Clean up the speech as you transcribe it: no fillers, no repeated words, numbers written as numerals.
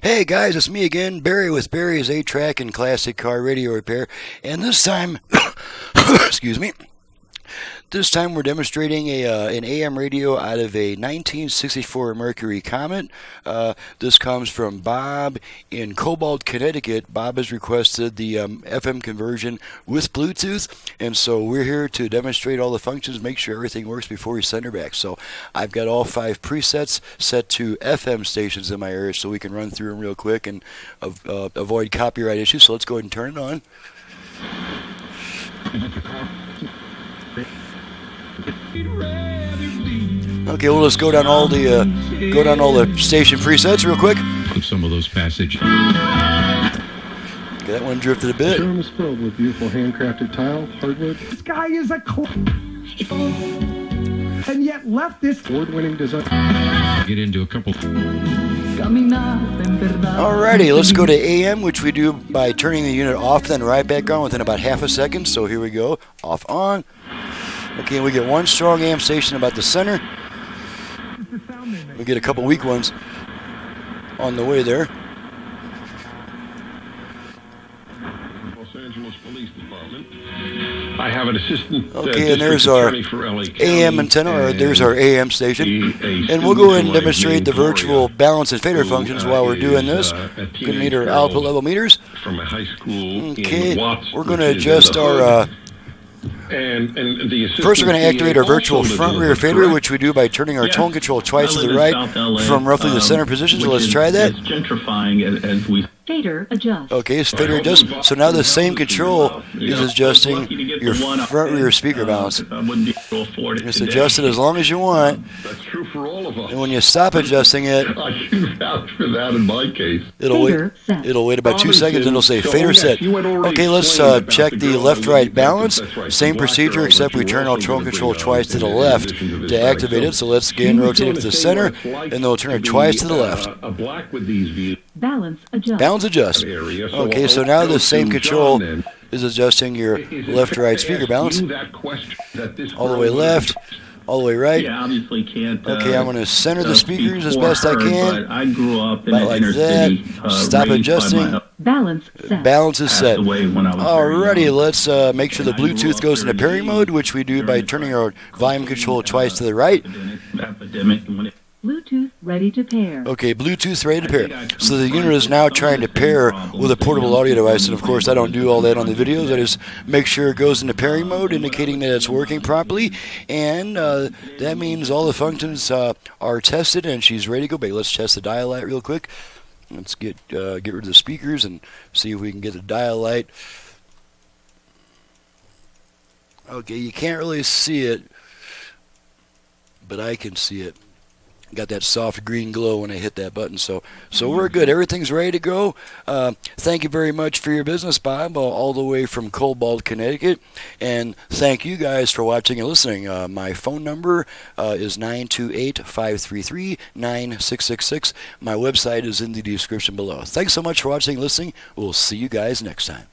Hey guys, it's me again, Barry with Barry's 8-Track and Classic Car Radio Repair, and this time, excuse me, this time we're demonstrating an AM radio out of a 1964 Mercury Comet. This comes from Bob in Cobalt, Connecticut. Bob has requested the FM conversion with Bluetooth, and so we're here to demonstrate all the functions, make sure everything works before we send her back. So I've got all 5 presets set to FM stations in my area so we can run through them real quick and avoid copyright issues. So let's go ahead and turn it on. Okay, we'll just go down all the station presets real quick. Some of those passages. Okay, that one drifted a bit. The room is filled with beautiful handcrafted tile, hardwood. This guy is a and yet left this award-winning design. Get into a couple. Alrighty, let's go to AM, which we do by turning the unit off, then right back on within about half a second. So here we go, off, on. Okay, we get one strong AM station about the center. We get a couple weak ones on the way there. Los Angeles Police Department. I have an assistant. Okay, and there's our AM antenna, or there's our AM station. And we'll go ahead and demonstrate the virtual balance and fader functions while we're doing this. We're going to need our output level meters. From a high school. Okay, we're going to adjust our... First, we're going to activate our virtual front-rear fader, which we do by turning our tone control twice to the right from roughly the center position. So let's try that. Fader adjust. Okay, so fader adjust. So now the same control is adjusting your front-rear speaker balance. Just adjust it as long as you want. That's true for all of us. And when you stop adjusting it, I can vouch for that in my case. it'll wait about 2 seconds and it'll say fader set. Okay, let's check the left-right balance. Same procedure, except we turn our tone control twice to the left to activate it. So let's again rotate it to the center, and then we'll turn it twice to the left. Balance adjust. Balance adjust. Okay, so now the same control is adjusting your left-right speaker balance. All the way left, all the way right. Yeah, obviously can't. Okay, I'm going to center the speakers as best I can. I grew up in About an like inner that. city. Stop adjusting. Balance set. Balance is set. Alrighty, Alrighty, let's make sure the Bluetooth goes into pairing mode, which we do by turning our volume control twice to the right. Bluetooth ready to pair. Okay, Bluetooth ready to pair. So the unit is now trying to pair with a portable audio device, and of course I don't do all that on the videos. I just make sure it goes into pairing mode, indicating that it's working properly, and that means all the functions are tested and she's ready to go back. Let's test the dial light real quick. Let's get rid of the speakers and see if we can get the dial light. Okay, you can't really see it, but I can see it. Got that soft green glow when I hit that button, so we're good. Everything's ready to go. Thank you very much for your business, Bob, all the way from Cobalt, Connecticut, and thank you guys for watching and listening. My phone number is 928-533-9666. My website is in the description below. Thanks so much for watching and listening. We'll see you guys next time.